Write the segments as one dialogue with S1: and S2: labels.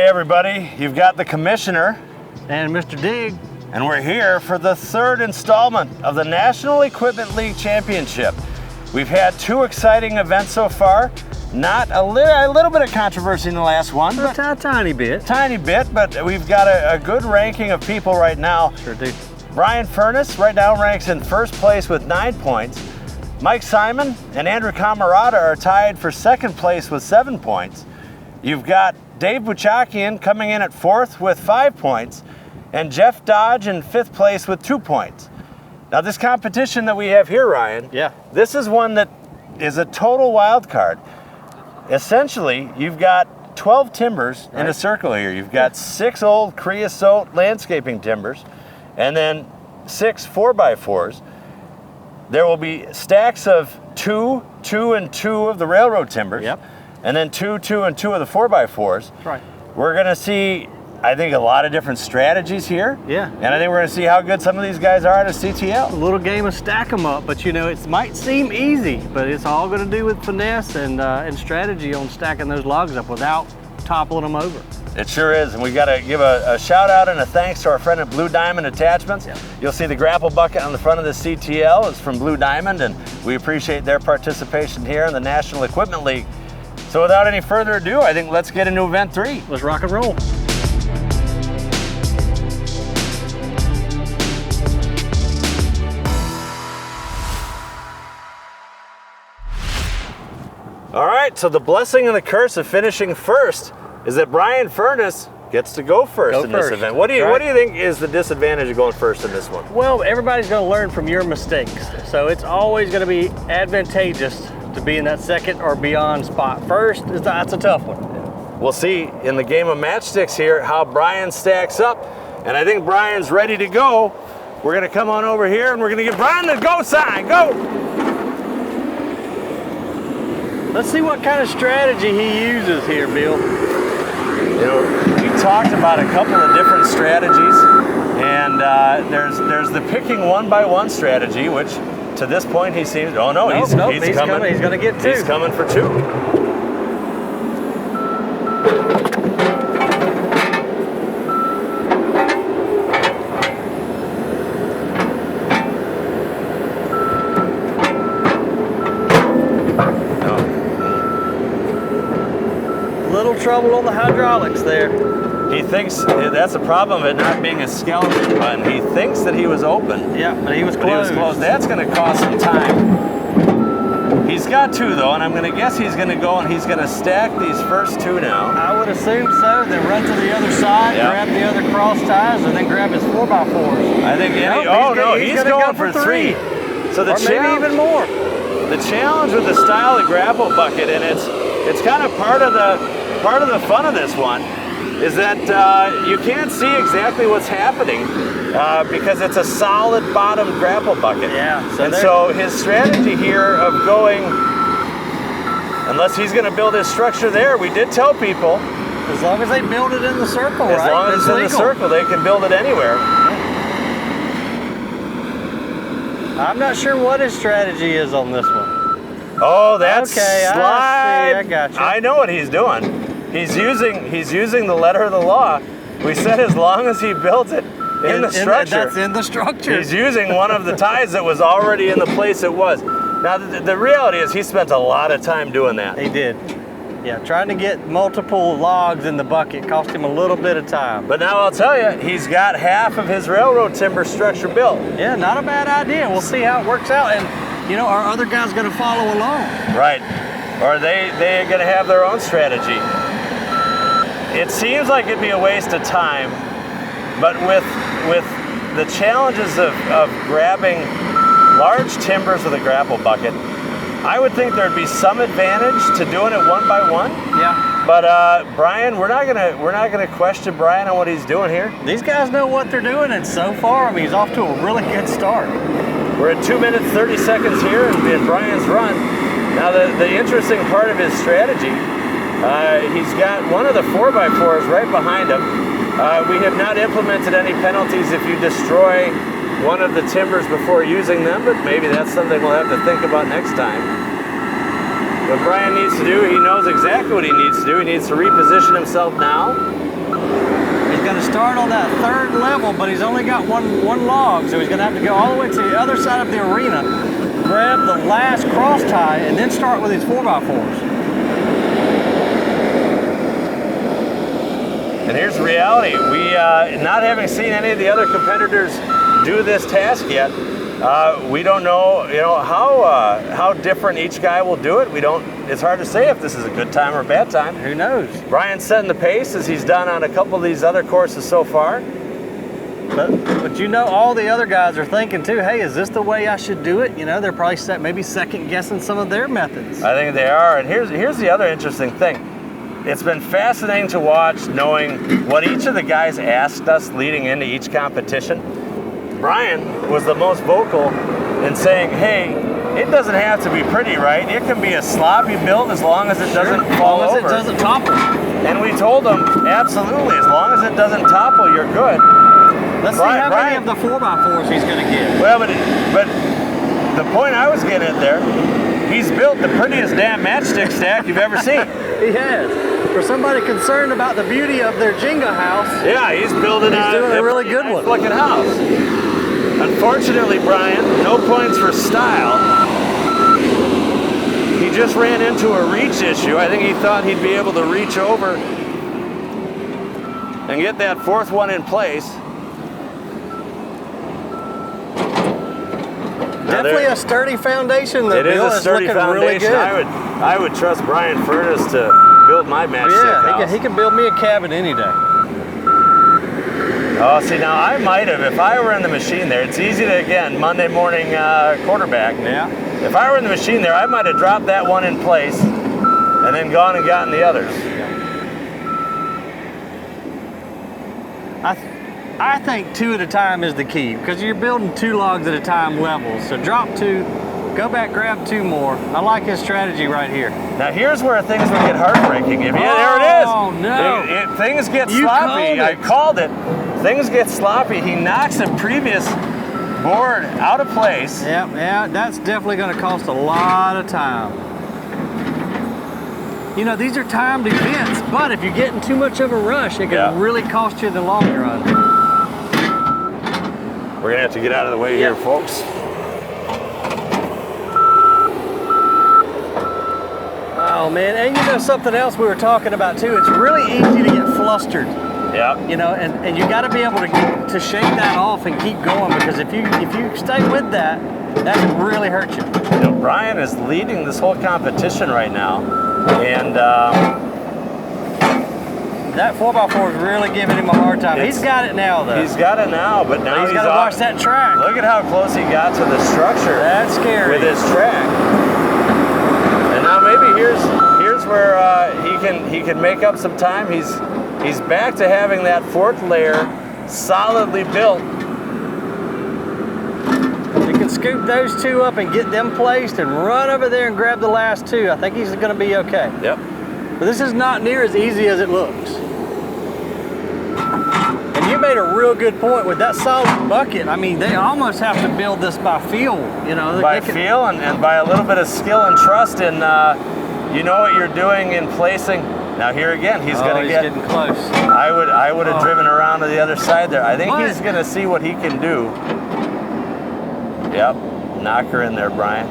S1: everybody, you've got the Commissioner
S2: and Mr. Dig,
S1: and we're here for the third installment of the National Equipment League Championship. We've had two exciting events so far. Not a little bit of controversy in the last one, but
S2: a tiny bit,
S1: but we've got a good ranking of people right now.
S2: Sure do.
S1: Brian Furnus right now ranks in first place with 9 points. Mike Simon and Andrew Kamarada are tied for second place with 7 points. You've got Dave Bakian coming in at fourth with 5 points, and Jeff Dodge in fifth place with 2 points. Now this competition that we have here, Ryan, this is one that is a total wild card. Essentially, you've got 12 timbers in a circle here. You've got 6 old creosote landscaping timbers, and then 6 4x4s. There will be stacks of 2, 2, and 2 of the railroad timbers. And then 2, 2, and 2 of the 4x4s.
S2: That's right.
S1: We're gonna see, I think, a lot of different strategies here.
S2: Yeah.
S1: And I think we're gonna see how good some of these guys are at a CTL.
S2: A little game of stack them up, but you know, it might seem easy, but it's all gonna do with finesse and strategy on stacking those logs up without toppling them over.
S1: It sure is, and we gotta give a shout out and a thanks to our friend at Blue Diamond Attachments. You'll see the grapple bucket on the front of the CTL is from Blue Diamond, and we appreciate their participation here in the National Equipment League. So without any further ado, I think let's get into event 3.
S2: Let's rock and roll.
S1: All right, so the blessing and the curse of finishing first is that Brian Furnus gets to go first in this event. What do you think is the disadvantage of going first in this one?
S2: Well, everybody's going to learn from your mistakes, so it's always going to be advantageous to be in that second or beyond spot. First, that's a tough one.
S1: We'll see in the game of matchsticks here how Brian stacks up, and I think Brian's ready to go. We're going to come on over here and we're going to give Brian the go sign. Go!
S2: Let's see what kind of strategy he uses here, Bill.
S1: You know, we talked about a couple of different strategies, and there's the picking 1x1 strategy, which to this point he seems, he's coming.
S2: He's going to get 2.
S1: He's coming for 2.
S2: Little trouble on the hydraulics there.
S1: He thinks that's a problem of it not being a skeleton button. He thinks that he was open.
S2: Yeah, but he was closed.
S1: That's going to cost some time. He's got 2 though, and I'm going to guess he's going to go and he's going to stack these first 2 now.
S2: I would assume so. Then run to the other side, grab the other cross ties, and then grab his 4x4s.
S1: I think. He's going for 3. So the
S2: maybe even more.
S1: The challenge with the style of grapple bucket, and it's kind of part of the fun of this one, is that you can't see exactly what's happening because it's a solid bottom grapple bucket. So his strategy here of going, unless he's going to build his structure there, we did tell people,
S2: as long as they build it in the circle,
S1: as long as it's in the circle, they can build it anywhere.
S2: I'm not sure what his strategy is on this one.
S1: Oh, that's slide.
S2: I got you.
S1: I know what he's doing. He's using the letter of the law. We said as long as he builds it in the structure.
S2: That's in the structure.
S1: He's using one of the ties that was already in the place it was. Now the reality is he spent a lot of time doing that.
S2: He did. Yeah, trying to get multiple logs in the bucket cost him a little bit of time.
S1: But now I'll tell you, he's got half of his railroad timber structure built.
S2: Yeah, not a bad idea. We'll see how it works out. And you know, our other guys going to follow along.
S1: Right. Or they're going to have their own strategy. It seems like it'd be a waste of time, but with the challenges of grabbing large timbers with a grapple bucket, I would think there'd be some advantage to doing it 1x1.
S2: Yeah.
S1: But Brian, we're not gonna question Brian on what he's doing here.
S2: These guys know what they're doing, and so far, I mean, he's off to a really good start.
S1: We're at 2 minutes 30 seconds here in Brian's run. Now the interesting part of his strategy, he's got one of the 4x4s right behind him. We have not implemented any penalties if you destroy one of the timbers before using them, but maybe that's something we'll have to think about next time. what Brian needs to do. He knows exactly what he needs to do. He needs to reposition himself now.
S2: He's going to start on that third level, but he's only got one log, so he's going to have to go all the way to the other side of the arena, grab the last cross tie, and then start with his 4x4s.
S1: And here's the reality. We, not having seen any of the other competitors do this task yet, we don't know, how different each guy will do it. It's hard to say if this is a good time or a bad time.
S2: Who knows?
S1: Brian's setting the pace as he's done on a couple of these other courses so far.
S2: But all the other guys are thinking too, hey, is this the way I should do it? They're probably maybe second guessing some of their methods.
S1: I think they are. And here's the other interesting thing. It's been fascinating to watch, knowing what each of the guys asked us leading into each competition. Brian was the most vocal in saying, hey, it doesn't have to be pretty, right? It can be a sloppy build as long as it doesn't fall over.
S2: As long as it doesn't topple.
S1: And we told him, absolutely, as long as it doesn't topple, you're good.
S2: Let's see how many of the 4x4s he's going to get.
S1: Well, but the point I was getting at there, he's built the prettiest damn matchstick stack you've ever seen.
S2: He has. For somebody concerned about the beauty of their Jenga house,
S1: yeah, he's doing
S2: a really good one.
S1: Looking house. Unfortunately, Brian, no points for style. He just ran into a reach issue. I think he thought he'd be able to reach over and get that fourth one in place.
S2: Definitely a sturdy foundation.
S1: It is a sturdy foundation.
S2: Really
S1: I would trust Brian Furnus to build my matchstick house.
S2: He can build me a cabin any day.
S1: Oh, see, now I might have, if I were in the machine there, it's easy to, again, Monday morning quarterback.
S2: Yeah.
S1: If I were in the machine there, I might have dropped that one in place and then gone and gotten the others.
S2: I think 2 at a time is the key, because you're building 2 logs at a time level. So drop 2, go back, grab 2 more. I like his strategy right here.
S1: Now here's where things would get heartbreaking. There it is.
S2: Oh no!
S1: Things get sloppy. I called it. Things get sloppy. He knocks a previous board out of place.
S2: Yeah, that's definitely going to cost a lot of time. These are timed events, but if you're getting too much of a rush, it can really cost you in the long run.
S1: We're going to have to get out of the way here, folks.
S2: Oh man, and something else we were talking about too, it's really easy to get flustered.
S1: Yeah.
S2: And you got to be able to shake that off and keep going, because if you stay with that can really hurt you.
S1: Brian is leading this whole competition right now, and
S2: that 4x4 is really giving him a hard time. He's got it now, though.
S1: He's got it now, but now
S2: he's got to watch that track.
S1: Look at how close he got to the structure.
S2: That's scary.
S1: With his track. And now maybe here's where he can make up some time. He's back to having that fourth layer solidly built.
S2: You can scoop those 2 up and get them placed and run over there and grab the last 2. I think he's going to be okay.
S1: Yep.
S2: But this is not near as easy as it looks. And you made a real good point with that solid bucket. I mean, they almost have to build this by feel,
S1: By feel and by a little bit of skill and trust in, you know what you're doing in placing. Now here again, he's going to get
S2: getting close.
S1: I would have driven around to the other side there. I think he's going to see what he can do. Yep, knock her in there, Brian.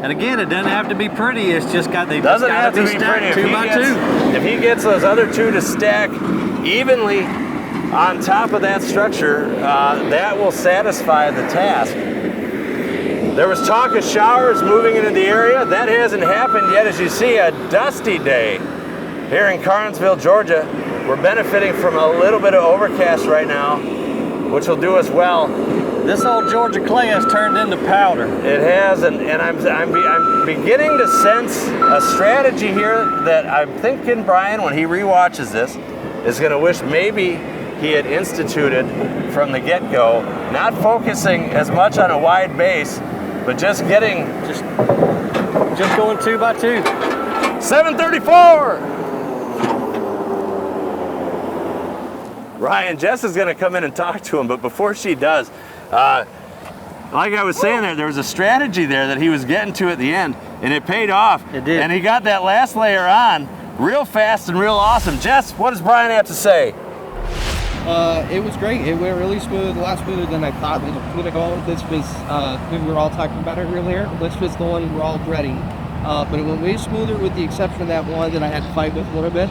S2: And again, it doesn't have to be pretty. It's just
S1: doesn't have to be pretty.
S2: 2 by 2.
S1: If he gets those other 2 to stack evenly on top of that structure, that will satisfy the task. There was talk of showers moving into the area. That hasn't happened yet. As you see, a dusty day here in Carnesville, Georgia. We're benefiting from a little bit of overcast right now, which will do us well.
S2: This old Georgia clay has turned into powder.
S1: It has, and I'm beginning to sense a strategy here that I'm thinking Brian, when he rewatches this, is going to wish maybe he had instituted from the get-go, not focusing as much on a wide base, but just getting...
S2: Just going 2 by 2.
S1: 734! Ryan, Jess is going to come in and talk to him, but before she does, like I was saying there was a strategy there that he was getting to at the end, and it paid off.
S2: It did.
S1: And he got that last layer on real fast and real awesome. Jess, what does Brian have to say?
S3: It was great. It went really smooth, a lot smoother than I thought it was going to go. This was, we were all talking about it earlier. This was the one we were all dreading. But it went way smoother with the exception of that one that I had to fight with a little bit.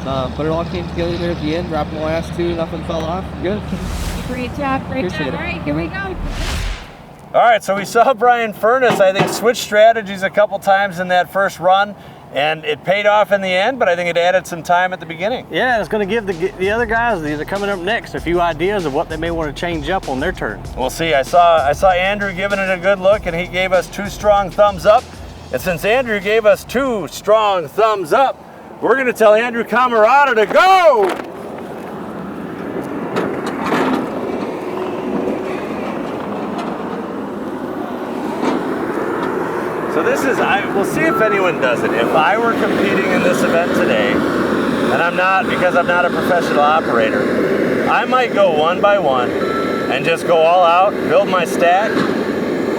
S3: But it all came together there at the end, dropping the last two, nothing fell off. Good.
S4: Great job, great job. All right, here we go.
S1: All right, so we saw Brian Furnus, I think, switch strategies a couple times in that first run, and it paid off in the end, but I think it added some time at the beginning.
S2: Yeah, it's going to give the other guys that are coming up next a few ideas of what they may want to change up on their turn.
S1: We'll see. I saw Andrew giving it a good look, and he gave us 2 strong thumbs up. And since Andrew gave us 2 strong thumbs up, we're going to tell Andrew Kamarada to go! So this is, we'll see if anyone does it. If I were competing in this event today, and I'm not, because I'm not a professional operator, I might go one by one and just go all out, build my stack,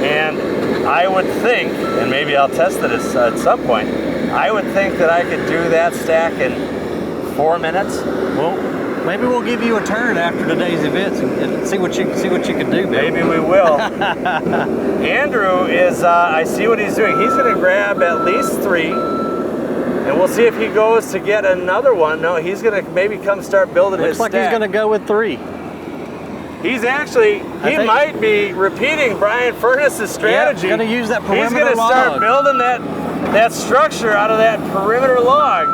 S1: and I would think, and maybe I'll test it at some point, I would think that I could do that stack in 4 minutes.
S2: Well, maybe we'll give you a turn after today's events and see what you can do, Bill.
S1: Maybe we will. Andrew is, I see what he's doing. He's going to grab at least 3, and we'll see if he goes to get another one. No, he's going to maybe come start building his stack.
S2: Looks like he's going to go with 3.
S1: He's actually, he might be repeating Brian Furnus' strategy.
S2: Yeah, going to use that perimeter log.
S1: He's going to start building that structure out of that perimeter log.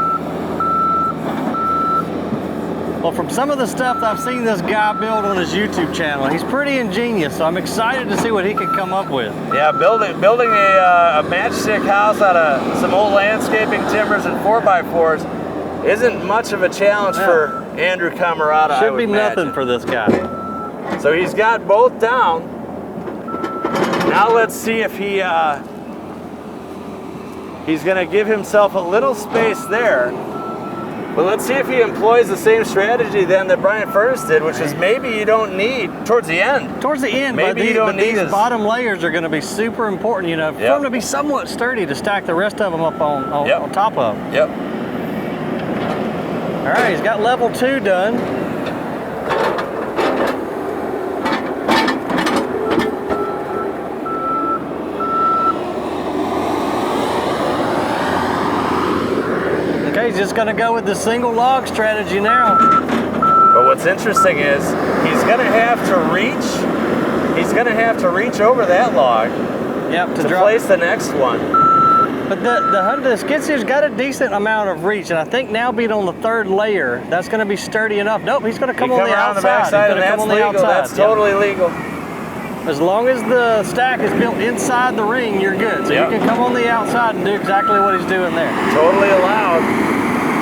S2: Well, from some of the stuff I've seen this guy build on his YouTube channel, he's pretty ingenious, so I'm excited to see what he can come up with.
S1: Yeah, building a matchstick house out of some old landscaping timbers and 4x4s isn't much of a challenge for Andrew Kamarada.
S2: Should be nothing for this guy.
S1: So he's got both down. Now let's see if he's going to give himself a little space there. But let's see if he employs the same strategy then that Brian Furnus did, which is maybe you don't need, towards the end.
S2: Towards the end,
S1: maybe you don't need
S2: these bottom layers are going to be super important, you know, for them to be somewhat sturdy to stack the rest of them up on top of.
S1: Yep.
S2: All right, he's got level 2 done. He's just going to go with the single log strategy now.
S1: But what's interesting is he's going to have to reach. He's going to have to reach over that log.
S2: Yep,
S1: to place the next one.
S2: But the skid steer's got a decent amount of reach, and I think now being on the 3rd layer, that's going to be sturdy enough. Nope, he's going to come on the outside.
S1: The backside, and that's legal. That's totally legal.
S2: As long as the stack is built inside the ring, you're good. So you can come on the outside and do exactly what he's doing there.
S1: Totally allowed.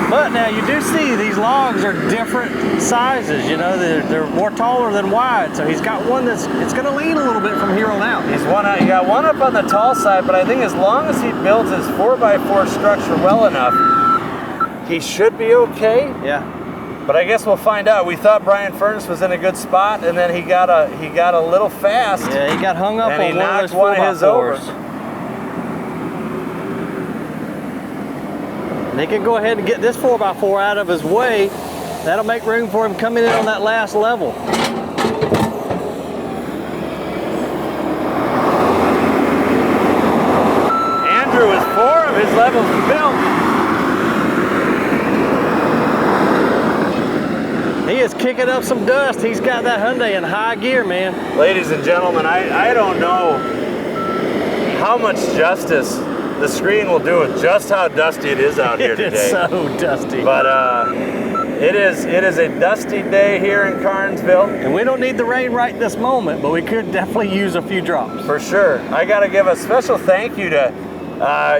S2: But now you do see these logs are different sizes, you know, they're more taller than wide. So he's got one it's going to lean a little bit from here on out.
S1: He got one up on the tall side, but I think as long as he builds his 4x4 structure well enough, he should be okay.
S2: Yeah.
S1: But I guess we'll find out. We thought Brian Furnus was in a good spot, and then he got a little fast.
S2: Yeah, he got hung up on
S1: one of those 4x4s. One of his over.
S2: And he can go ahead and get this 4x4 out of his way. That'll make room for him coming in on that last level.
S1: Andrew is 4 of his levels built.
S2: He is kicking up some dust. He's got that Hyundai in high gear, man.
S1: Ladies and gentlemen, I don't know how much justice the screen will do with just how dusty it is out here today.
S2: It's so dusty.
S1: But it is a dusty day here in Carnesville.
S2: And we don't need the rain right this moment, but we could definitely use a few drops.
S1: For sure. I got to give a special thank you to,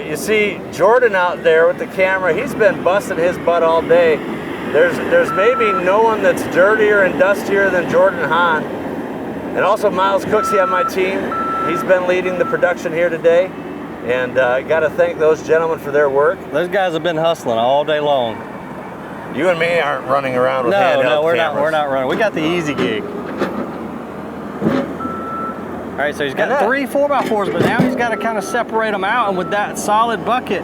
S1: you see Jordan out there with the camera. He's been busting his butt all day. There's maybe no one that's dirtier and dustier than Jordan Hahn. And also Miles Cooksey on my team. He's been leading the production here today. And got to thank those gentlemen for their work.
S2: Those guys have been hustling all day long.
S1: You and me aren't running around with handheld cameras.
S2: We're not running. We got the easy gig. All right, so he's got 3 4x4s, but now he's got to kind of separate them out. And with that solid bucket,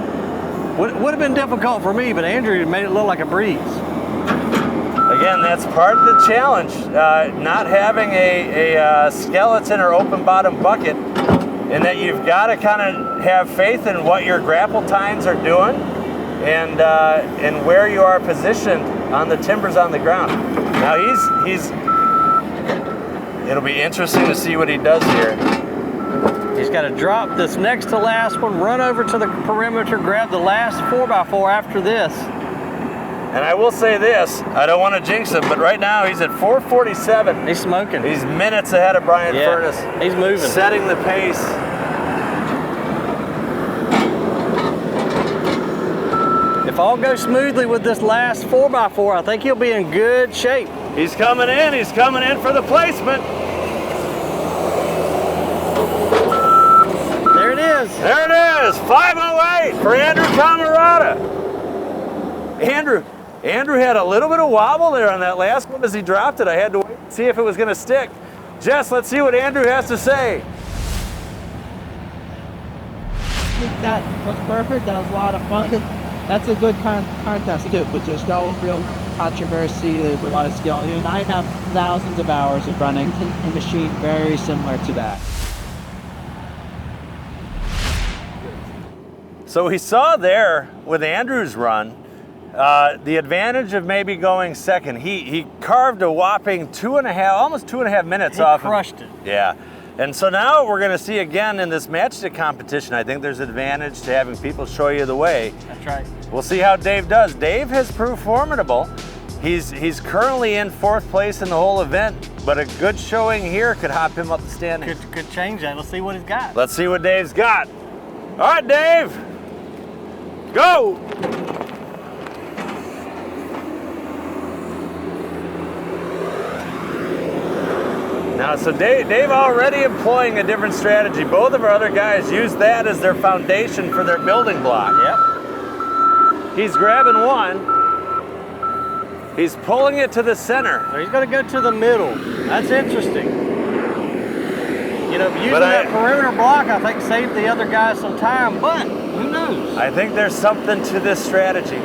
S2: would have been difficult for me, but Andrew made it look like a breeze.
S1: Again, that's part of the challenge, not having a skeleton or open bottom bucket, and that you've got to kind of have faith in what your grapple tines are doing and where you are positioned on the timbers on the ground. Now it'll be interesting to see what he does here.
S2: He's got to drop this next to last one, run over to the perimeter, grab the last 4x4 after this.
S1: And I will say this, I don't want to jinx him, but right now he's at 4:47.
S2: He's smoking.
S1: He's minutes ahead of Brian Furnus.
S2: He's moving.
S1: Setting the pace.
S2: If all goes smoothly with this last 4x4, I think he'll be in good shape.
S1: He's coming in for the placement.
S2: There it is.
S1: There it is, 5:08 for Andrew Kamarada. Andrew had a little bit of wobble there on that last one as he dropped it. I had to wait and see if it was going to stick. Jess, let's see what Andrew has to say.
S3: I think that was perfect. That was a lot of fun. That's a good contest too, but there's no real controversy. There's a lot of skill. And I have thousands of hours of running a machine very similar to that.
S1: So we saw there with Andrew's run, the advantage of maybe going second. He carved a whopping almost 2.5 minutes off.
S2: He crushed it.
S1: Yeah. And so now we're going to see again in this matchstick competition, I think there's an advantage to having people show you the way.
S2: That's right.
S1: We'll see how Dave does. Dave has proved formidable. He's currently in 4th place in the whole event, but a good showing here could hop him up the standings.
S2: Could change that. Let's see what he's got.
S1: Let's see what Dave's got. All right, Dave, go. Now, so Dave already employing a different strategy. Both of our other guys use that as their foundation for their building block.
S2: Yep.
S1: He's grabbing one. He's pulling it to the center.
S2: So he's going to go to the middle. That's interesting. You know, using that perimeter block, I think, saved the other guys some time, but who knows?
S1: I think there's something to this strategy.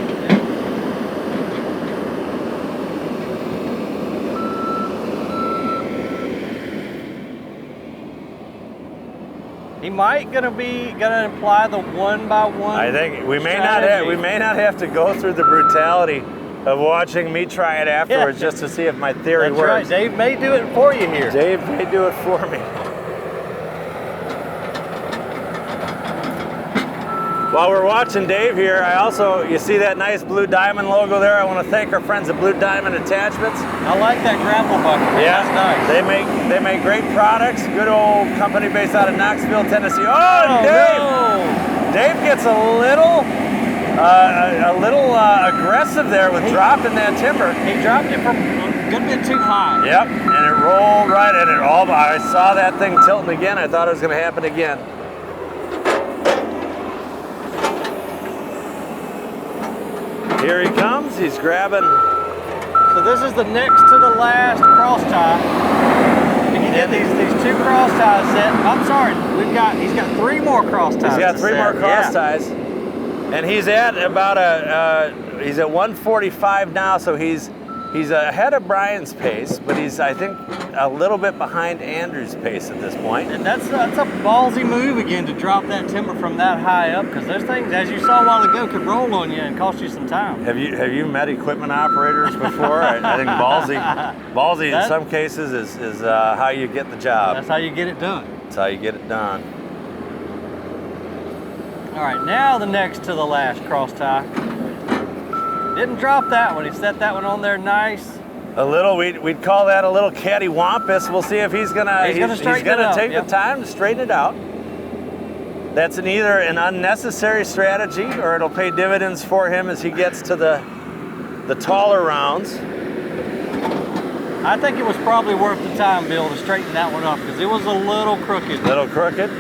S2: He might gonna imply the 1x1.
S1: I think we may not have to go through the brutality of watching me try it afterwards just to see if my theory works.
S2: That's right. Dave may do it for you here.
S1: Dave may do it for me. While we're watching Dave here, you see that nice Blue Diamond logo there? I want to thank our friends at Blue Diamond Attachments.
S2: I like that grapple bucket.
S1: Yeah,
S2: that's nice.
S1: They make great products. Good old company based out of Knoxville, Tennessee. Oh, Dave gets a little aggressive there with dropping that timber.
S2: He dropped it from a good bit too high.
S1: Yep, and it rolled right in it. I saw that thing tilting again. I thought it was going to happen again. Here he comes. He's grabbing.
S2: So this is the next to the last cross tie. And he did these 2 cross ties set. I'm sorry, he's got 3 more cross ties.
S1: He's got 3 more cross ties. And he's at about he's at 145 now, so he's ahead of Brian's pace, but he's, I think, a little bit behind Andrew's pace at this point.
S2: And that's a ballsy move again to drop that timber from that high up, because those things, as you saw a while ago, could roll on you and cost you some time.
S1: Have you met equipment operators before? I think ballsy in some cases is how you get the job.
S2: That's how you get it done.
S1: That's how you get it done.
S2: All right, now the next to the last cross tie. Didn't drop that one. He set that one on there nice.
S1: A little, we'd call that a little cattywampus. We'll see if he's gonna take the time to straighten it out. That's either an unnecessary strategy or it'll pay dividends for him as he gets to the taller rounds.
S2: I think it was probably worth the time, Bill, to straighten that one up because it was a little crooked.
S1: Little crooked.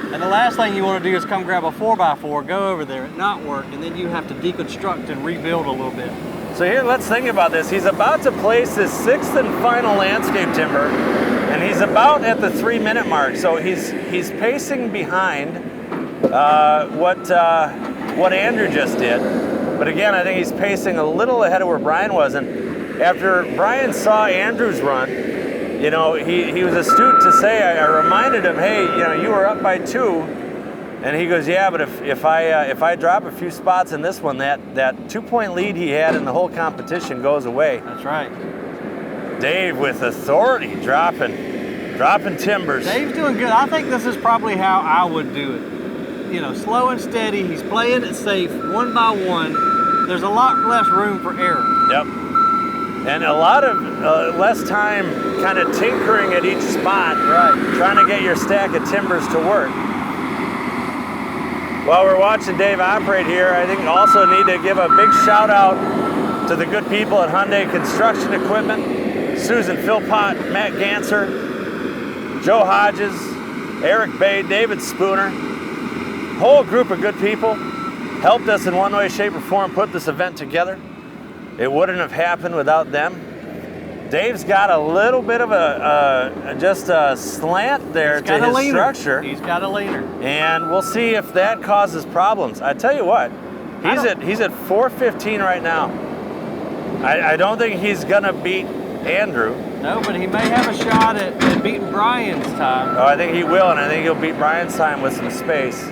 S2: And the last thing you want to do is come grab a 4x4, go over there, it not work, and then you have to deconstruct and rebuild a little bit.
S1: So here, let's think about this. He's about to place his 6th and final landscape timber and he's about at the 3-minute mark. So he's pacing behind what Andrew just did. But again, I think he's pacing a little ahead of where Brian was. And after Brian saw Andrew's run, you know, he was astute to say, I reminded him, hey, you know, you were up by 2. And he goes, yeah, but if I drop a few spots in this one, that 2-point lead he had in the whole competition goes away.
S2: That's right.
S1: Dave with authority, dropping timbers.
S2: Dave's doing good. I think this is probably how I would do it. You know, slow and steady. He's playing it safe, one by one. There's a lot less room for error.
S1: Yep. And a lot of less time kind of tinkering at each spot,
S2: right?
S1: Trying to get your stack of timbers to work. While we're watching Dave operate here, I think also need to give a big shout out to the good people at Hyundai Construction Equipment, Susan Philpott, Matt Ganser, Joe Hodges, Eric Bay, David Spooner, whole group of good people helped us in one way, shape, or form put this event together. It wouldn't have happened without them. Dave's got a little bit of just a slant there to his structure.
S2: He's got a leaner.
S1: And we'll see if that causes problems. I tell you what, he's at 4:15 right now. I don't think he's gonna beat Andrew.
S2: No, but he may have a shot at beating Brian's time.
S1: Oh, I think he will, and I think he'll beat Brian's time with some space.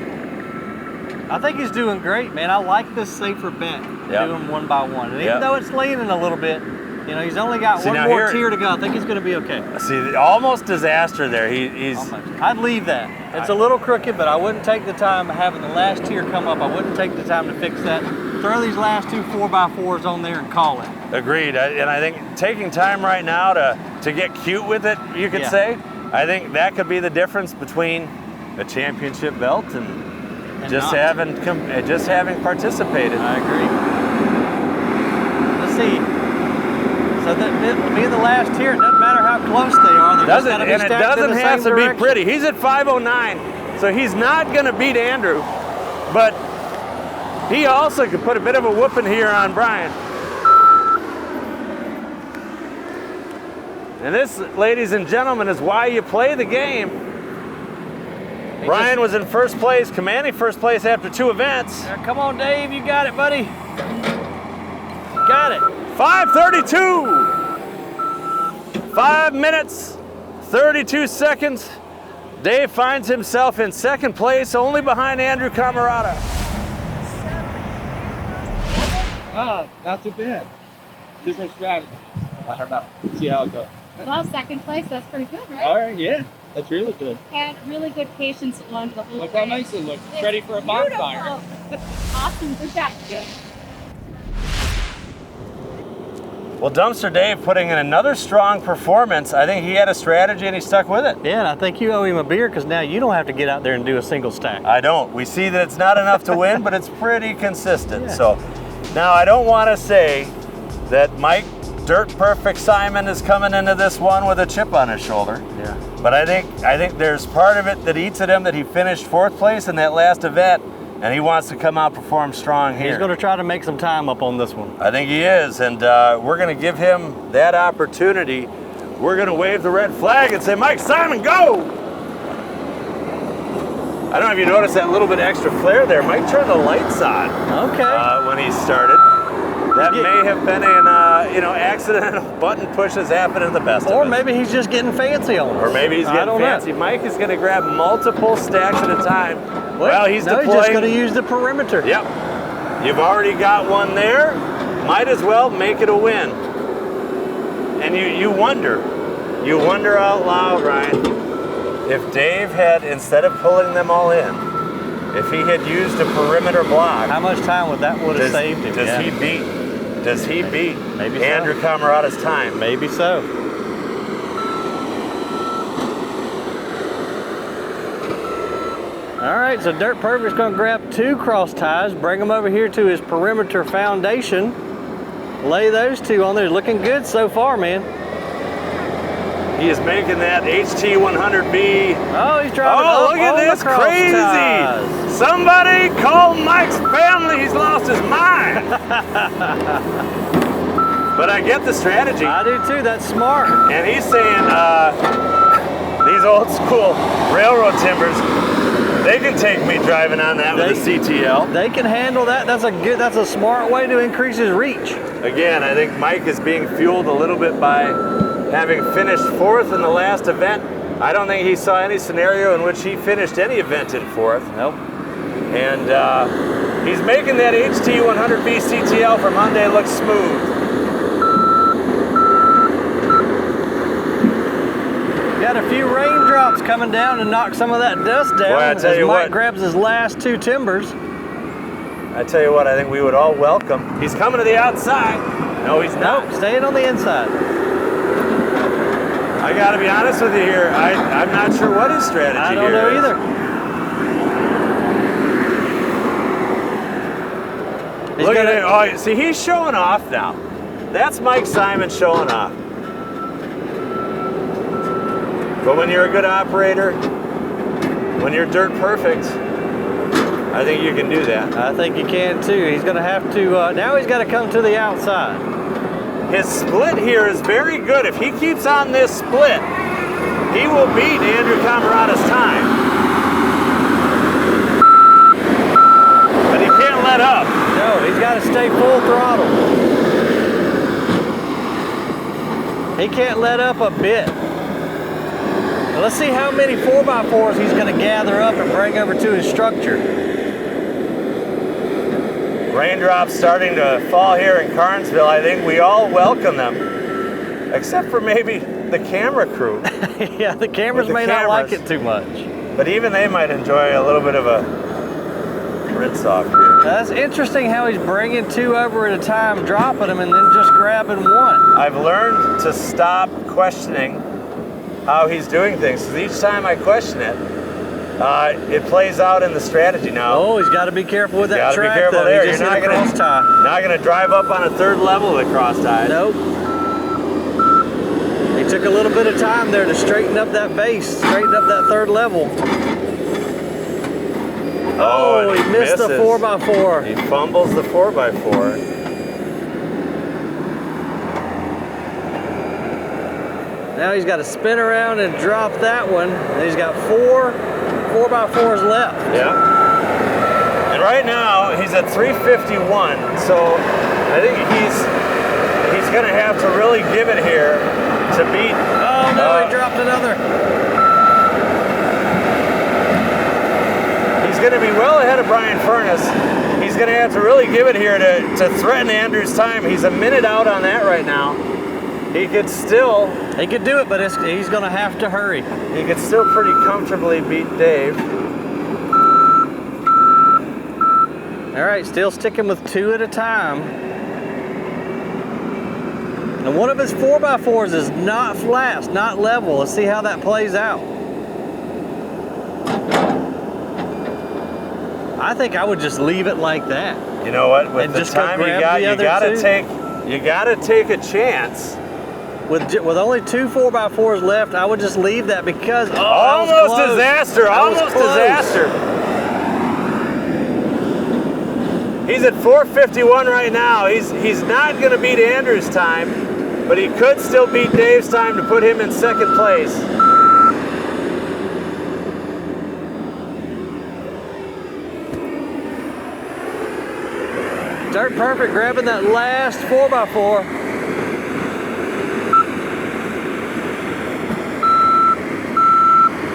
S2: I think he's doing great, man. I like this safer bet.
S1: Yep.
S2: Do them one by one. And
S1: Yep.
S2: even though it's leaning a little bit, you know, he's only got one more tier to go. I think he's going to be okay.
S1: See, almost disaster there. He's.
S2: I'd leave that. It's a little crooked, but I wouldn't take the time having the last tier come up. I wouldn't take the time to fix that. Throw these last 2 4x4s on there and call it.
S1: Agreed. And I think taking time right now to get cute with it, you could say, I think that could be the difference between a championship belt and just having participated.
S2: I agree. Let's see. So being the last tier, it doesn't matter how close they are.
S1: It doesn't have to be pretty. He's at 5:09, so he's not going to beat Andrew, but he also could put a bit of a whooping here on Brian. And this, ladies and gentlemen, is why you play the game. Brian was in first place, commanding first place after 2 events.
S2: Come on, Dave, you got it, buddy. Got it.
S1: 5:32. 5 minutes, 32 seconds. Dave finds himself in second place, only behind Andrew Kamarada.
S3: Not too bad. Different strategy. I don't know. See how it goes.
S4: Well, second place, that's pretty good, right?
S3: All right, yeah. That's really good.
S4: And really good patience along the whole
S3: Look
S4: way.
S3: how nice it looks. It's ready for a bonfire.
S4: Awesome, good job.
S1: Well, Dumpster Dave putting in another strong performance. I think he had a strategy and he stuck with it.
S2: Yeah, and I think you owe him a beer because now you don't have to get out there and do a single stack.
S1: I don't. We see that it's not enough to win, but it's pretty consistent.
S2: Yeah.
S1: So now I don't want to say that Mike Dirt Perfect Simon is coming into this one with a chip on his shoulder.
S2: Yeah.
S1: But I think there's part of it that eats at him that he finished 4th place in that last event, and he wants to come out perform strong here.
S2: He's going to try to make some time up on this one.
S1: I think he is, and we're going to give him that opportunity. We're going to wave the red flag and say, Mike Simon, go! I don't know if you noticed that little bit extra flare there. Mike turned the lights on.
S2: Okay.
S1: When he started. That may have been an accidental button push that's happened in the best
S2: Or
S1: of it.
S2: maybe he's just getting fancy on us.
S1: Or maybe he's getting fancy.
S2: Know.
S1: Mike is going to grab multiple stacks at a time. Well, he's deploying.
S2: He's just going to use the perimeter.
S1: Yep. You've already got one there. Might as well make it a win. And you wonder out loud, Ryan, if Dave had, instead of pulling them all in, if he had used a perimeter block.
S2: How much time would that have saved him?
S1: Does he beat
S2: Maybe
S1: Andrew Kamarada's time?
S2: Maybe so. All right, so Dirt Perfect's going to grab 2 cross ties, bring them over here to his perimeter foundation, lay those 2 on there. Looking good so far, man.
S1: He is making that HT100B.
S2: Oh, he's driving up
S1: look at this, crazy.
S2: Ties.
S1: Somebody call Mike's family. He's lost his mind. But I get the strategy.
S2: I do too, that's smart.
S1: And he's saying these old school railroad timbers, they can take me driving on that with a CTL.
S2: They can handle that. That's a smart way to increase his reach.
S1: Again, I think Mike is being fueled a little bit by having finished 4th in the last event. I don't think he saw any scenario in which he finished any event in 4th.
S2: Nope.
S1: And he's making that HT100B CTL from Hyundai look smooth.
S2: Got a few raindrops coming down to knock some of that dust down.
S1: Boy, I tell
S2: as
S1: you
S2: Mike
S1: what.
S2: grabs his last 2 timbers.
S1: I tell you what, I think we would all welcome. He's coming to the outside. No, he's not.
S2: Nope, staying on the inside.
S1: I gotta be honest with you here. I'm not sure what his strategy
S2: I don't know either.
S1: Look at it. Oh, see, he's showing off now. That's Mike Simon showing off. But when you're a good operator, when you're dirt perfect, I think you can do that.
S2: I think he can too. He's going to have to, now he's got to come to the outside.
S1: His split here is very good. If he keeps on this split, he will beat Andrew Kamarada's time. But he can't let up.
S2: No, he's got to stay full throttle. He can't let up a bit. Well, let's see how many 4x4s he's going to gather up and bring over to his structure.
S1: Raindrops starting to fall here in Carnesville. I think we all welcome them, except for maybe the camera crew.
S2: Yeah, the cameras may not like it too much.
S1: But even they might enjoy a little bit of a rinse off here.
S2: That's interesting how he's bringing 2 over at a time, dropping them, and then just grabbing 1.
S1: I've learned to stop questioning how he's doing things. So each time I question it, it plays out in the strategy now.
S2: Oh, he's got to be careful with that track.
S1: Be careful
S2: though.
S1: there.
S2: He just
S1: You're not
S2: hit a cross tie.
S1: not gonna drive up on a 3rd level of the cross tie.
S2: Nope. He took a little bit of time there to straighten up that base, straighten up that 3rd level. Oh, he missed the 4x4.
S1: He fumbles the 4x4.
S2: Now he's got to spin around and drop that one. And he's got 4 4x4s left.
S1: Yeah. And right now he's at 351, so I think he's going to have to really give it here to beat.
S2: Oh no, he dropped another.
S1: He's going to be well ahead of Brian Furnus. He's going to have to really give it here to threaten Andrew's time. He's a minute out on that right now. He could still...
S2: He could do it, but he's going to have to hurry.
S1: He could still pretty comfortably beat Dave.
S2: All right, still sticking with 2 at a time. And one of his 4x4s is not flat, it's not level. Let's see how that plays out. I think I would just leave it like that.
S1: You know what? With the time you got, you gotta take a chance.
S2: With only 2 4x4s left, I would just leave that because
S1: almost disaster. Almost disaster. He's at 451 right now. He's not going to beat Andrew's time, but he could still beat Dave's time to put him in 2nd place.
S2: Dirt perfect, grabbing that last 4x4.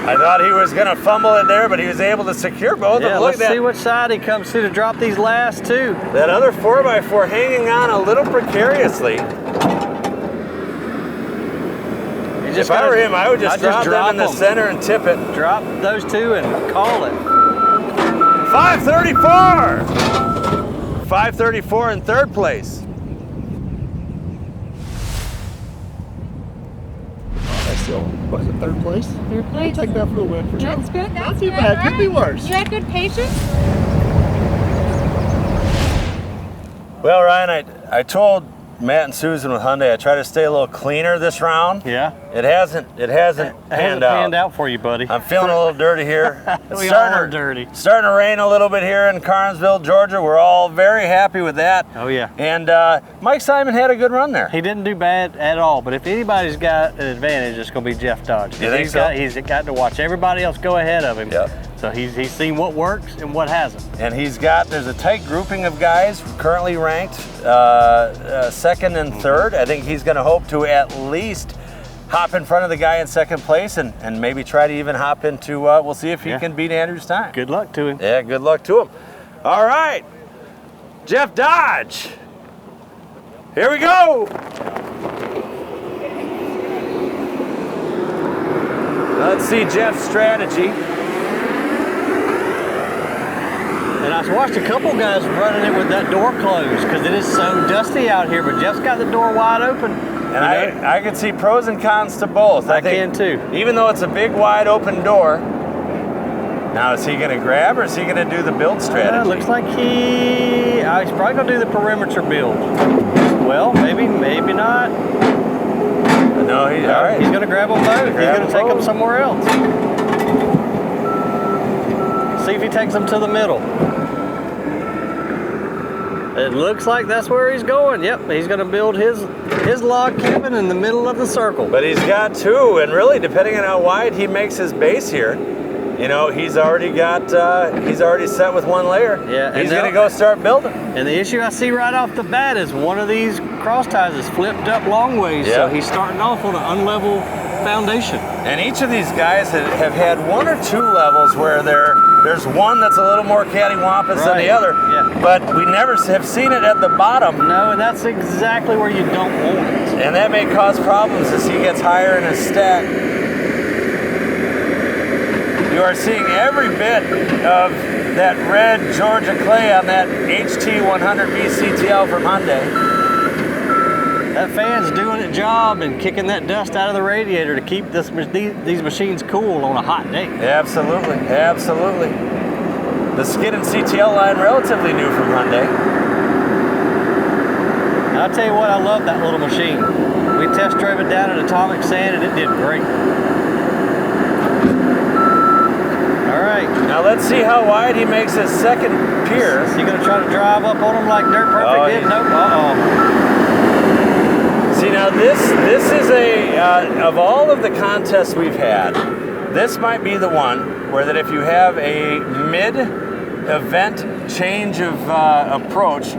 S1: I thought he was going to fumble it there, but he was able to secure both of them.
S2: Let's see which side he comes to drop these last 2.
S1: That other 4x4 hanging on a little precariously. If I were him, I would just drop them in the center and tip it.
S2: Drop those 2 and call it.
S1: 534! 534 in 3rd place.
S3: Was it 3rd place?
S4: 3rd place.
S3: Take that for the win.
S4: That's good. That's
S3: Not too
S4: good.
S3: bad.
S4: All
S3: Could be worse.
S4: You had good patience?
S1: Well, Ryan, I told Matt and Susan with Hyundai. I try to stay a little cleaner this round.
S2: Yeah.
S1: It hasn't panned out
S2: for you, buddy.
S1: I'm feeling a little dirty here. It's
S2: We all are dirty.
S1: Starting to rain a little bit here in Carnesville, Georgia. We're all very happy with that.
S2: Oh yeah.
S1: And Mike Simon had a good run there.
S2: He didn't do bad at all, but if anybody's got an advantage, it's going to be Jeff Dodge.
S1: You think so?
S2: He's got to watch everybody else go ahead of him.
S1: Yep.
S2: So he's seen what works and what hasn't.
S1: And there's a tight grouping of guys currently ranked second and third. I think he's going to hope to at least hop in front of the guy in second place and maybe try to even hop into, we'll see if he can beat Andrew's time.
S2: Good luck to him.
S1: Yeah, good luck to him. All right, Jeff Dodge. Here we go. Let's see Jeff's strategy.
S2: And I watched a couple guys running it with that door closed because it is so dusty out here, but Jeff's got the door wide open.
S1: And I can see pros and cons to both.
S2: I
S1: think
S2: can too.
S1: Even though it's a big, wide open door, now is he going to grab or is he going to do the build strategy?
S2: Looks like he's probably going to do the perimeter build. Well, maybe not.
S1: No, all right.
S2: He's going to grab them both. He's going to take them somewhere else. See if he takes them to the middle. It looks like that's where he's going. Yep, he's going to build his log cabin in the middle of the circle.
S1: But he's got two, and really, depending on how wide he makes his base here, you know, he's already set with one layer.
S2: Yeah,
S1: he's going to go start building.
S2: And the issue I see right off the bat is one of these cross ties is flipped up long ways,
S1: yeah.
S2: So he's starting off on an unlevel foundation.
S1: And each of these guys have had one or two levels where there's one that's a little more cattywampus than the other, but we never have seen it at the bottom.
S2: No, and that's exactly where you don't want it.
S1: And that may cause problems as he gets higher in his stack. You are seeing every bit of that red Georgia clay on that HT100B CTL from Hyundai.
S2: That fan's doing its job and kicking that dust out of the radiator to keep these machines cool on a hot day.
S1: Absolutely, absolutely. The skid and CTL line, relatively new from Hyundai.
S2: And I'll tell you what, I love that little machine. We test drove it down at Atomic Sand and it did great. All right.
S1: Now let's see how wide he makes his second pier.
S2: Is he going to try to drive up on him like Dirt Perfect did? Nope.
S1: See, now this is of all of the contests we've had, this might be the one where that if you have a mid-event change of approach,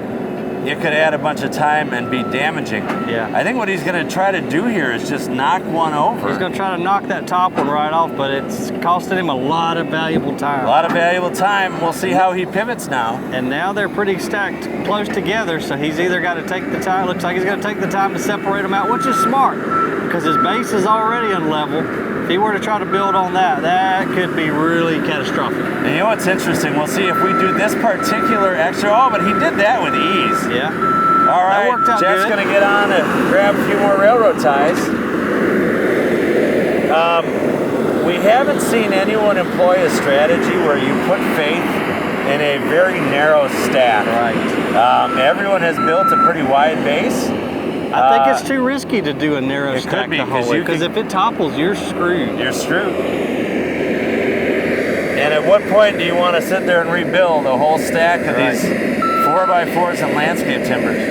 S1: it could add a bunch of time and be damaging.
S2: Yeah.
S1: I think what he's going to try to do here is just knock one over.
S2: He's going to try to knock that top one right off, but it's costing him a lot of valuable time.
S1: A lot of valuable time. We'll see how he pivots now.
S2: And now they're pretty stacked close together, so he's either got to take the time, looks like he's going to take the time to separate them out, which is smart, because his base is already unlevel. If he were to try to build on that, that could be really catastrophic.
S1: And you know what's interesting? We'll see if we do this particular extra. Oh, but he did that with ease.
S2: Yeah.
S1: All right,
S2: that worked out
S1: Jeff's
S2: good.
S1: going to get on and grab a few more railroad ties. We haven't seen anyone employ a strategy where you put faith in a very narrow stack.
S2: Right.
S1: Everyone has built a pretty wide base.
S2: I think it's too risky to do a narrow stack the whole way, because if it topples, you're screwed.
S1: You're screwed. And at what point do you want to sit there and rebuild a whole stack of these 4x4s and landscape timbers?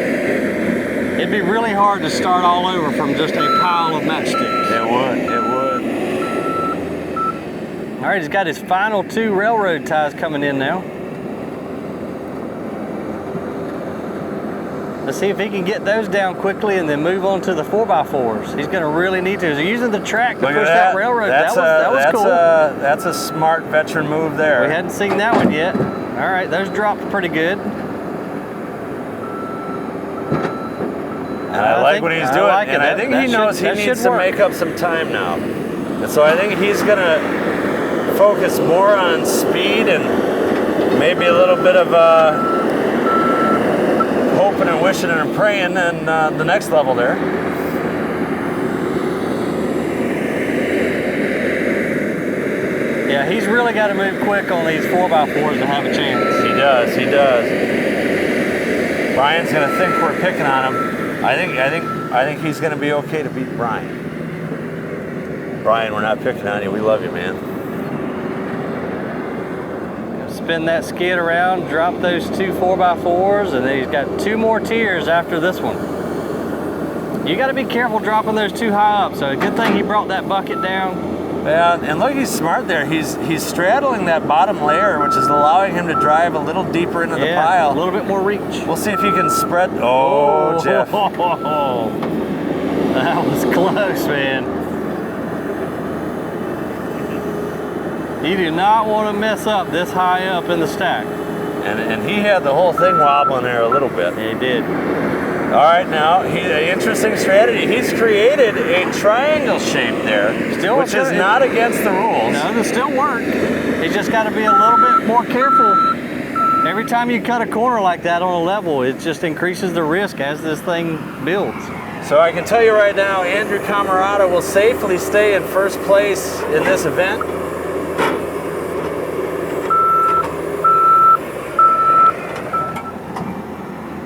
S2: It'd be really hard to start all over from just a pile of matchsticks.
S1: It would.
S2: All right, he's got his final two railroad ties coming in now. Let's see if he can get those down quickly and then move on to the 4x4s. He's going to really need to. He's using the track to push that railroad. That was cool.
S1: That's a smart veteran move there.
S2: We hadn't seen that one yet. All right, those dropped pretty good.
S1: And I like what he's doing. And I think he knows he needs to make up some time now. And so I think he's going to focus more on speed and maybe a little bit of hoping and wishing and praying in the next level there.
S2: Yeah, he's really got to move quick on these 4x4s to have a chance.
S1: He does. Brian's going to think we're picking on him. I think he's going to be okay to beat Brian. Brian, we're not picking on you. We love you, man.
S2: Spin that skid around, drop those 2 4x4s, and then he's got 2 more tiers after this one. You got to be careful dropping those too high up. So a good thing he brought that bucket down.
S1: Yeah, and look, he's smart there. He's straddling that bottom layer, which is allowing him to drive a little deeper into the pile.
S2: A little bit more reach.
S1: We'll see if he can spread. Oh, Jeff.
S2: That was close, man. You do not want to mess up this high up in the stack.
S1: And he had the whole thing wobbling there a little bit.
S2: He did.
S1: All right, now, an interesting strategy. He's created a triangle shape there, which is not against the rules.
S2: No, it'll still work. You just got to be a little bit more careful. Every time you cut a corner like that on a level, it just increases the risk as this thing builds.
S1: So I can tell you right now, Andrew Kamarada will safely stay in first place in this event.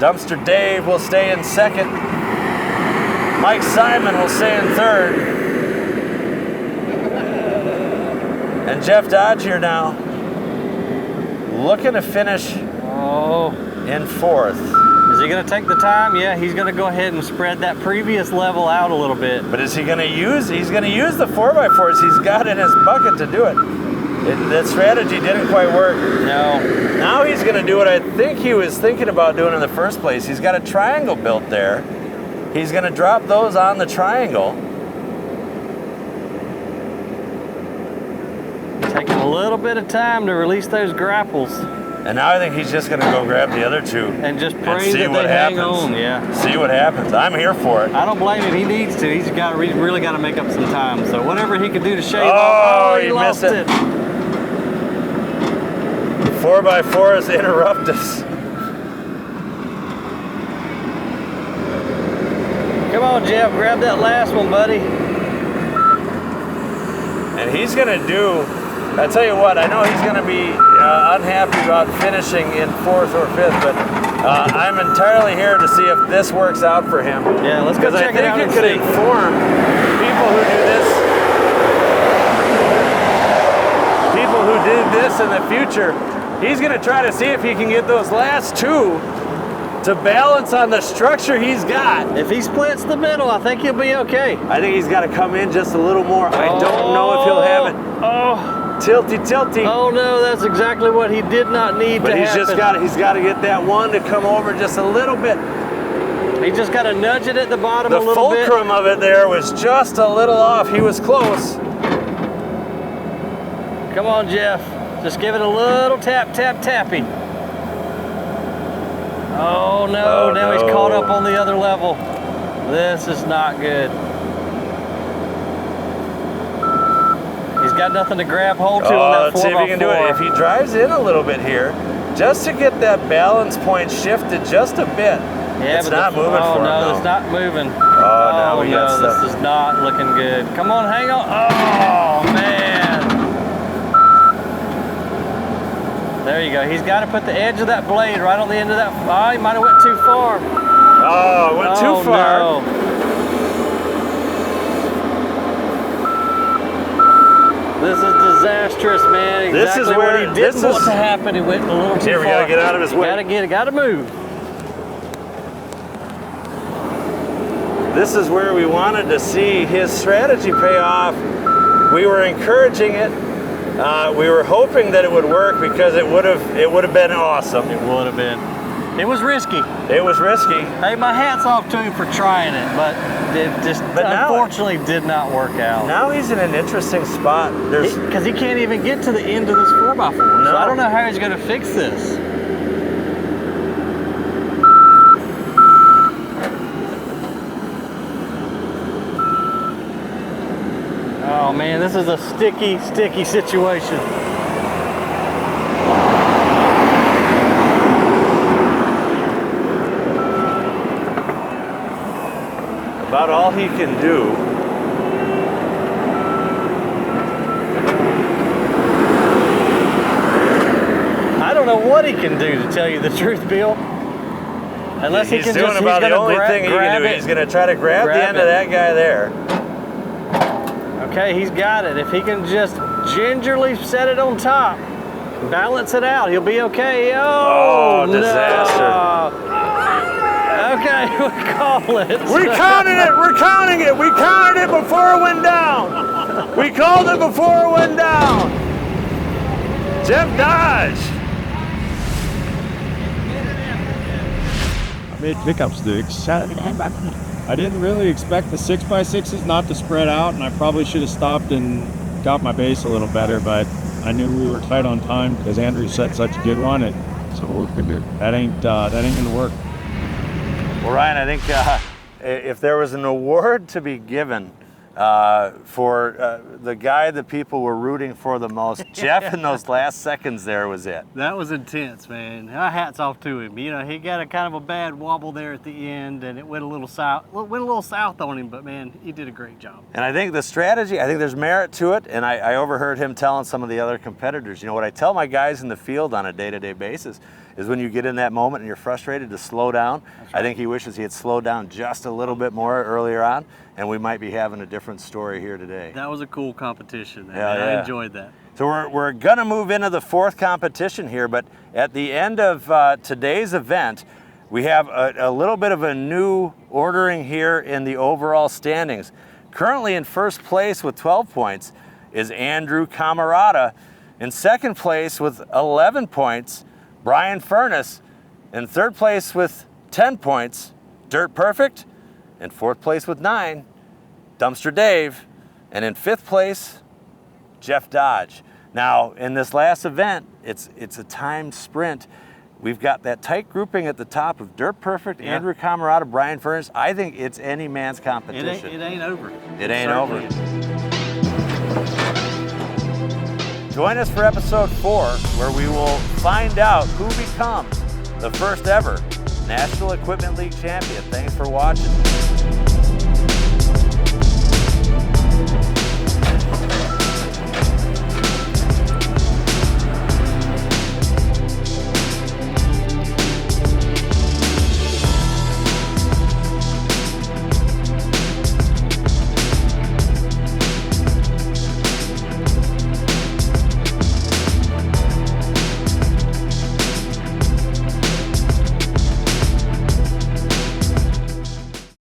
S1: Dumpster Dave will stay in second. Mike Simon will stay in third. And Jeff Dodge here now, looking to finish in fourth.
S2: Is he going to take the time? Yeah, he's going to go ahead and spread that previous level out a little bit.
S1: But is he going to use? He's going to use the 4x4s he's got in his bucket to do it. That strategy didn't quite work.
S2: No.
S1: Now he's going to do what I think he was thinking about doing in the first place. He's got a triangle built there. He's going to drop those on the triangle.
S2: Taking a little bit of time to release those grapples.
S1: And now I think he's just going to go grab the other two.
S2: And just pray that they hang on, yeah.
S1: See what happens. I'm here for it.
S2: I don't blame him. He needs to. He's really got to make up some time. So whatever he can do to shave off. Oh, he lost it.
S1: 4x4s interrupt us.
S2: Come on, Jeff, grab that last one, buddy.
S1: And he's going to do, I tell you what, I know he's going to be unhappy about finishing in fourth or fifth, but I'm entirely here to see if this works out for him.
S2: Yeah, let's go check it out and see.
S1: Because I think it could inform people who do this, in the future. He's going to try to see if he can get those last two to balance on the structure he's got.
S2: If he splits the middle, I think he'll be okay.
S1: I think he's got to come in just a little more. I don't know if he'll have it. Tilty.
S2: Oh no, that's exactly what he did not need to happen.
S1: But he's got to get that one to come over just a little bit.
S2: He just got to nudge it at the bottom a little bit.
S1: The fulcrum of it there was just a little off. He was close.
S2: Come on, Jeff. Just give it a little tappy. Oh no, now he's caught up on the other level. This is not good. He's got nothing to grab hold to on that 4x4.
S1: Let's see if he can do it. If he drives in a little bit here, just to get that balance point shifted just a bit.
S2: Yeah,
S1: it's not moving for him.
S2: No, it's not moving.
S1: Now we got stuff.
S2: This is not looking good. Come on, hang on. Oh, man. There you go. He's got to put the edge of that blade right on the end of that. Oh, he might have went too far.
S1: Oh, it went too far.
S2: No. This is disastrous, man.
S1: This is where
S2: what he didn't want to happen. He went a little too far.
S1: Here, we got to get out of his way.
S2: Got to move.
S1: This is where we wanted to see his strategy pay off. We were encouraging it. We were hoping that it would work because it would have been awesome.
S2: It would have been. It was risky.
S1: It was risky.
S2: Hey, my hat's off to him for trying it, but it just unfortunately did not work out.
S1: Now he's in an interesting spot.
S2: Because he can't even get to the end of this 4x4.
S1: No.
S2: So I don't know how he's going to fix this. Oh man, this is a sticky situation.
S1: About all he can do.
S2: I don't know what he can do, to tell you the truth, Bill. Unless he
S1: he's
S2: can
S1: doing
S2: just,
S1: about
S2: he's
S1: the
S2: gonna
S1: only thing he can
S2: grab
S1: do.
S2: it.
S1: He's going to try to grab the
S2: Grab
S1: end
S2: it.
S1: of that guy there.
S2: Okay, he's got it. If he can just gingerly set it on top, balance it out, he'll be okay.
S1: Oh, disaster.
S2: No. Okay, we call it.
S1: We counted it. We're counting it. We counted it before it went down. We called it before it went down. Jeff Dodge.
S5: I made pickup sticks. I didn't really expect the 6x6s not to spread out, and I probably should have stopped and got my base a little better, but I knew we were tight on time because Andrew set such a good run it. So that ain't gonna work.
S1: Well, Ryan, I think if there was an award to be given for the guy that people were rooting for the most, Jeff in those last seconds there was it.
S2: That was intense, man. Our hats off to him. You know, he got a kind of a bad wobble there at the end, and it went a little south. On him, but man, he did a great job.
S1: And I think the strategy, I think there's merit to it, and I overheard him telling some of the other competitors, you know, what I tell my guys in the field on a day-to-day basis is when you get in that moment and you're frustrated to slow down. Right. I think he wishes he had slowed down just a little bit more earlier on, and we might be having a different story here today.
S2: That was a cool competition.
S1: Yeah.
S2: I enjoyed that.
S1: So we're gonna move into the fourth competition here, but at the end of today's event, we have a little bit of a new ordering here in the overall standings. Currently in first place with 12 points is Andrew Kamarada. In second place with 11 points, Brian Furnus. In third place with 10 points, Dirt Perfect. In fourth place with 9, Dumpster Dave. And in fifth place, Jeff Dodge. Now, in this last event, it's a timed sprint. We've got that tight grouping at the top of Dirt Perfect,
S2: Yeah.
S1: Andrew Kamarada, Brian Furnus. I think it's any man's competition.
S2: It ain't over.
S1: It ain't
S2: Certainly
S1: over. Join us for episode 4, where we will find out who becomes the first ever National Equipment League champion. Thanks for watching.